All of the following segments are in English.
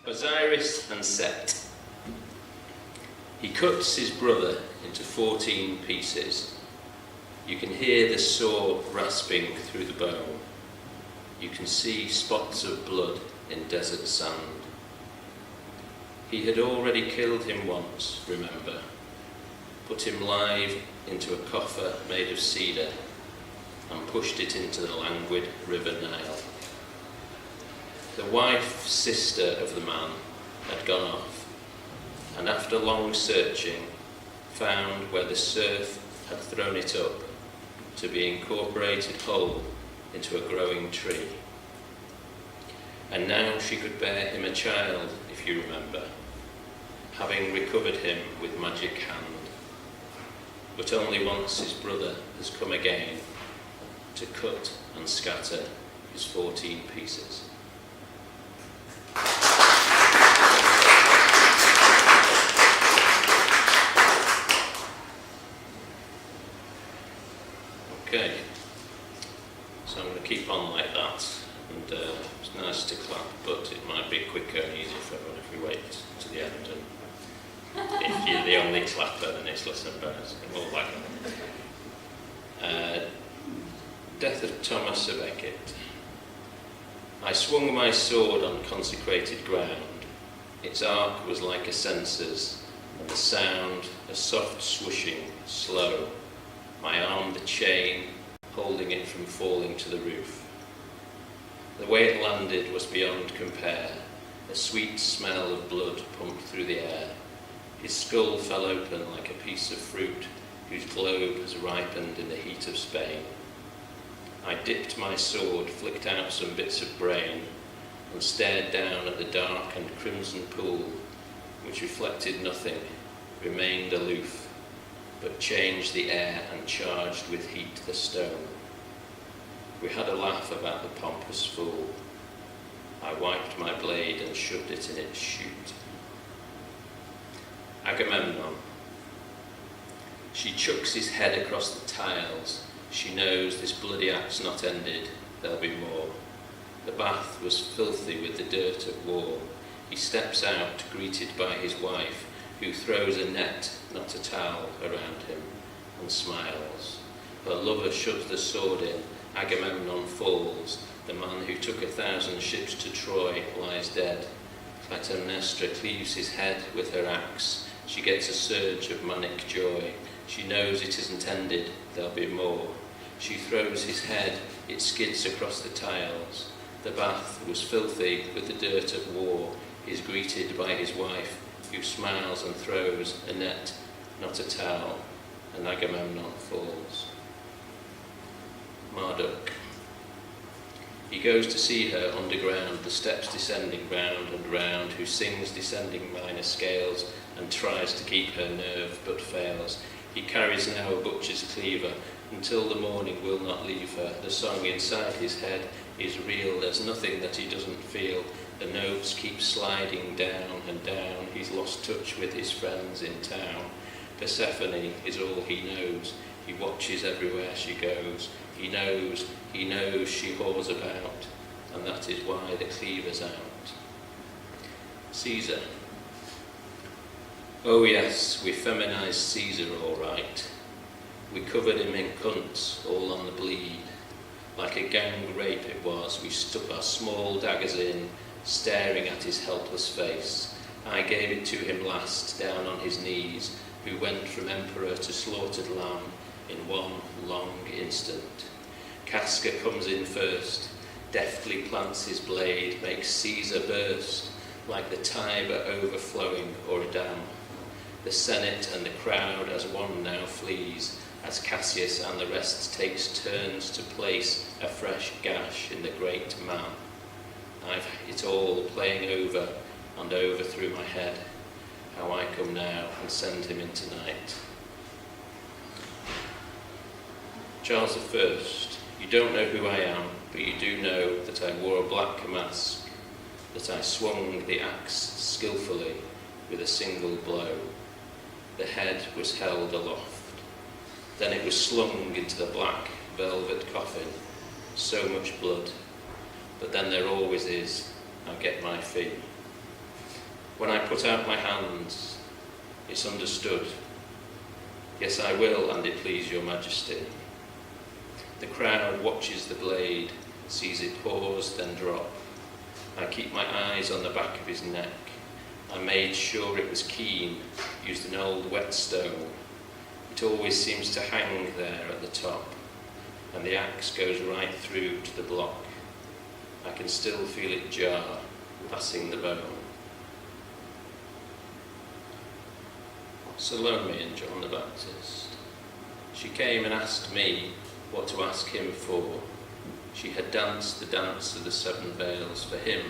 Osiris and Set. He cuts his brother into 14 pieces. You can hear the saw rasping through the bone. You can see spots of blood in desert sand. He had already killed him once, remember. Put him live into a coffer made of cedar and pushed it into the languid river Nile. The wife, sister of the man, had gone off, and after long searching, found where the surf had thrown it up to be incorporated whole into a growing tree. And now she could bear him a child, if you remember, having recovered him with magic hand. But only once his brother has come again to cut and scatter his 14 pieces. Okay, so I'm going to keep on like that, and it's nice to clap, but it might be quicker and easier for everyone if we wait to the end, and if you're the only clapper then it's less embarrassing, more like that. Death of Thomas à Becket. I swung my sword on consecrated ground. Its arc was like a censer's, and the sound a soft swooshing, slow. My arm the chain, holding it from falling to the roof. The way it landed was beyond compare. A sweet smell of blood pumped through the air. His skull fell open like a piece of fruit whose globe has ripened in the heat of Spain. I dipped my sword, flicked out some bits of brain, and stared down at the dark and crimson pool, which reflected nothing, remained aloof, but changed the air and charged with heat the stone. We had a laugh about the pompous fool. I wiped my blade and shoved it in its chute. Agamemnon. She chucks his head across the tiles. She knows this bloody act's not ended, there'll be more. The bath was filthy with the dirt of war. He steps out, greeted by his wife, who throws a net, not a towel, around him, and smiles. Her lover shoves the sword in. Agamemnon falls. The man who took 1,000 ships to Troy lies dead. Clytemnestra cleaves his head with her axe. She gets a surge of manic joy. She knows it isn't ended, there'll be more. She throws his head, it skids across the tiles. The bath was filthy with the dirt of war. He's greeted by his wife, who smiles and throws a net, not a towel, and Agamemnon falls. Marduk. He goes to see her underground, the steps descending round and round, who sings descending minor scales and tries to keep her nerve but fails. He carries now a butcher's cleaver, until the morning will not leave her. The song inside his head is real, there's nothing that he doesn't feel. The notes keep sliding down and down. He's lost touch with his friends in town. Persephone is all he knows. He watches everywhere she goes. He knows she whores about, and that is why the cleaver's out. Caesar. Oh yes, we feminized Caesar all right. We covered him in cunts, all on the bleed. Like a gang rape it was, we stuck our small daggers in, staring at his helpless face. I gave it to him last, down on his knees, who went from emperor to slaughtered lamb in one long instant. Casca comes in first, deftly plants his blade, makes Caesar burst, like the Tiber overflowing or a dam. The Senate and the crowd as one now flees, as Cassius and the rest takes turns to place a fresh gash in the great man. I've it all playing over and over through my head, how I come now and send him into night. Charles I. You don't know who I am, but you do know that I wore a black mask, that I swung the axe skillfully with a single blow. The head was held aloft. Then it was slung into the black velvet coffin. So much blood. But then there always is. I get my fee. When I put out my hands, it's understood. Yes, I will, and it please your majesty. The crowd watches the blade, sees it pause, then drop. I keep my eyes on the back of his neck. I made sure it was keen, used an old whetstone. It always seems to hang there at the top, and the axe goes right through to the block. I can still feel it jar, passing the bone. Salome and John the Baptist. She came and asked me what to ask him for. She had danced the dance of the 7 veils for him,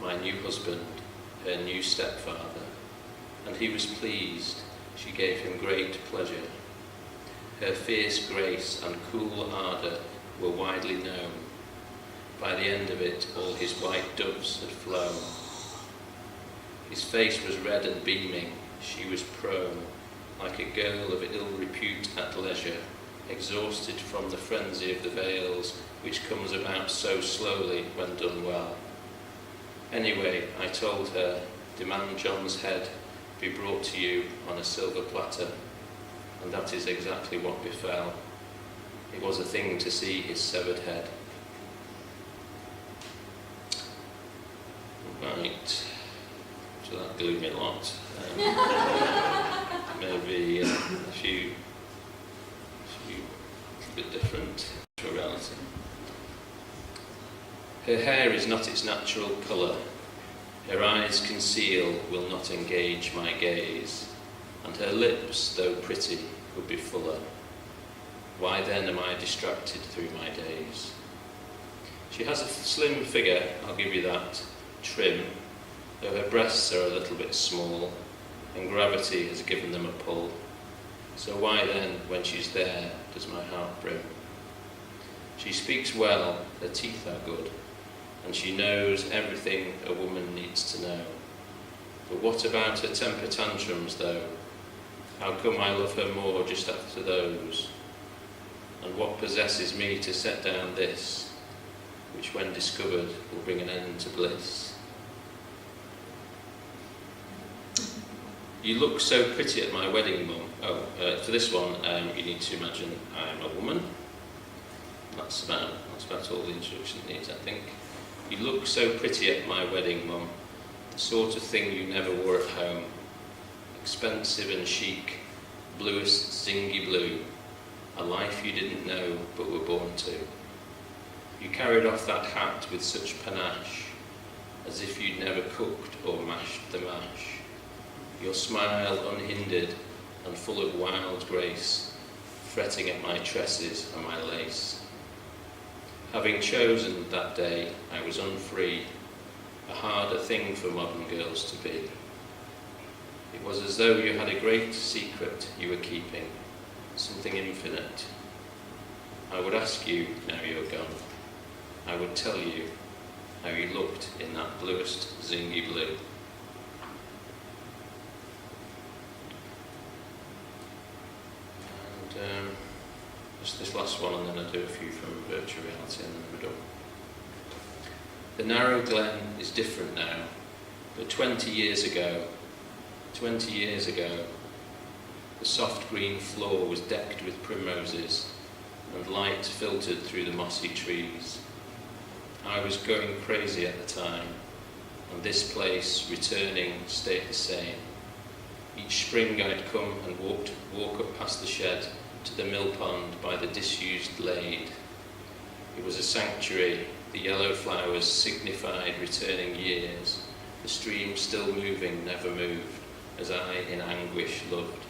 my new husband, her new stepfather, and he was pleased. She gave him great pleasure. Her fierce grace and cool ardour were widely known. By the end of it, all his white doves had flown. His face was red and beaming. She was prone, like a girl of ill repute at leisure, exhausted from the frenzy of the veils, which comes about so slowly when done well. Anyway, I told her, demand John's head be brought to you on a silver platter, and that is exactly what befell. It was a thing to see his severed head. Right, so that gloomy lot. Maybe a few a bit different to reality. Her hair is not its natural colour. Her eyes conceal, will not engage my gaze, and her lips, though pretty, would be fuller. Why then am I distracted through my days? She has a slim figure, I'll give you that, trim, though her breasts are a little bit small, and gravity has given them a pull. So why then, when she's there, does my heart brim? She speaks well, her teeth are good, and she knows everything a woman needs to know. But what about her temper tantrums, though? How come I love her more just after those? And what possesses me to set down this, which when discovered will bring an end to bliss? You look so pretty at my wedding, Mum. For this one, you need to imagine I'm a woman. That's about all the introduction needs, I think. You look so pretty at my wedding, Mum. The sort of thing you never wore at home. Expensive and chic, bluest zingy blue. A life you didn't know but were born to. You carried off that hat with such panache, as if you'd never cooked or mashed the mash. Your smile unhindered and full of wild grace, fretting at my tresses and my lace. Having chosen that day, I was unfree, a harder thing for modern girls to be. It was as though you had a great secret you were keeping, something infinite. I would ask you, now you're gone, I would tell you how you looked in that bluest zingy blue. And just this last one, and then I'll do a few from virtual reality, and then we're done. The narrow glen is different now, but 20 years ago, the soft green floor was decked with primroses, and light filtered through the mossy trees. I was going crazy at the time, and this place, returning, stayed the same. Each spring I'd come and walk up past the shed to the mill pond by the disused lade. It was a sanctuary. The yellow flowers signified returning years. The stream still moving never moved, as I in anguish loved.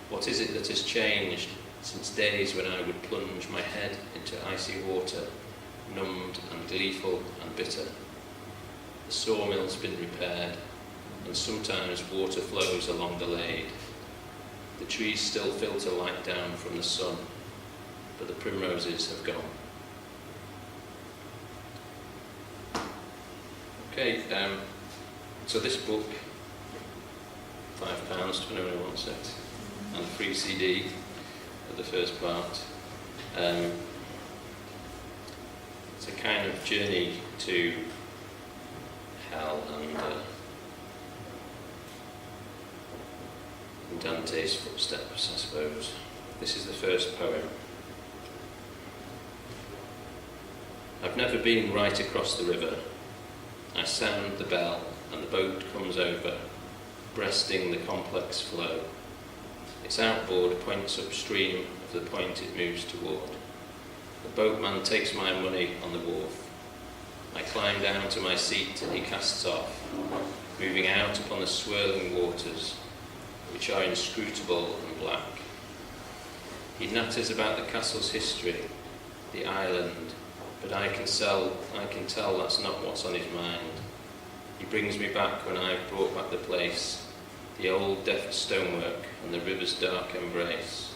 What is it that has changed since days when I would plunge my head into icy water, numbed and gleeful and bitter? The sawmill's been repaired, and sometimes water flows along the lade. The trees still filter light down from the sun, but the primroses have gone. Okay, so this book, £5 to anyone who wants it, and a free CD of the first part. It's a kind of journey to hell and Dante's footsteps, I suppose. This is the first poem. I've never been right across the river. I sound the bell and the boat comes over, breasting the complex flow. Its outboard points upstream of the point it moves toward. The boatman takes my money on the wharf. I climb down to my seat and he casts off, moving out upon the swirling waters, which are inscrutable and black. He natters about the castle's history, the island, but I can tell that's not what's on his mind. He brings me back when I've brought back the place, the old deft stonework and the river's dark embrace.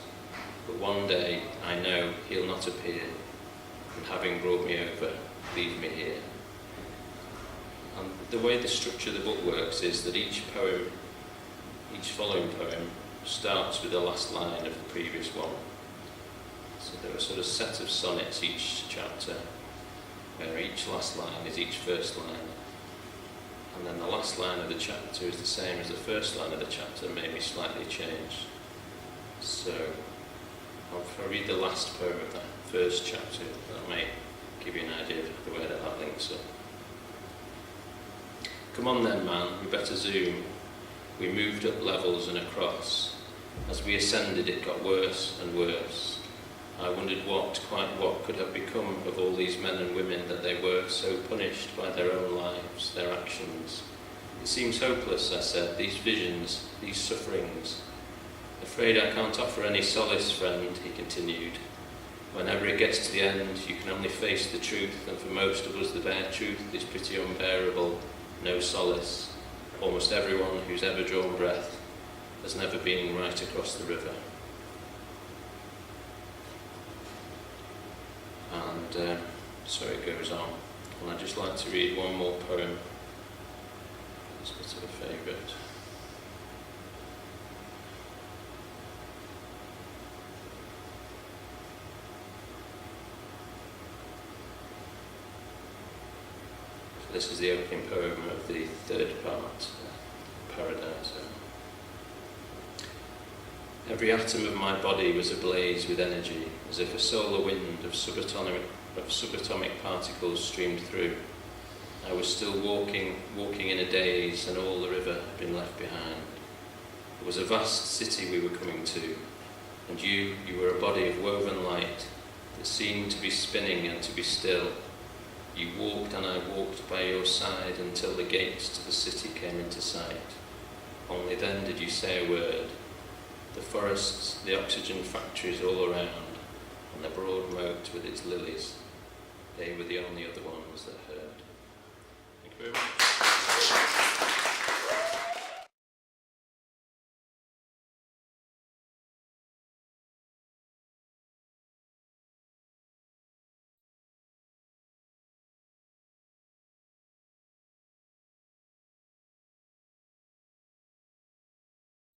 But one day, I know, he'll not appear, and having brought me over, leave me here. And the way the structure of the book works is that each following poem, starts with the last line of the previous one. So there are sort of set of sonnets each chapter, where each last line is each first line. And then the last line of the chapter is the same as the first line of the chapter, maybe slightly changed. So if I read the last poem of that first chapter, that may give you an idea of the way that links up. Come on then, man, we better zoom. We moved up levels and across. As we ascended, it got worse and worse. I wondered quite what could have become of all these men and women that they were so punished by their own lives, their actions. It seems hopeless, I said, these visions, these sufferings. Afraid I can't offer any solace, friend, he continued. Whenever it gets to the end, you can only face the truth, and for most of us the bare truth is pretty unbearable, no solace. Almost everyone who's ever drawn breath has never been right across the river. And so it goes on. And I'd just like to read one more poem. It's a bit of a favourite. So this is the opening poem of the third part, Paradise. Every atom of my body was ablaze with energy, as if a solar wind of subatomic particles streamed through. I was still walking in a daze, and all the river had been left behind. It was a vast city we were coming to, and you were a body of woven light that seemed to be spinning and to be still. You walked and I walked by your side until the gates to the city came into sight. Only then did you say a word. The forests, the oxygen factories all around, and the broad moat with its lilies, they were the only other ones that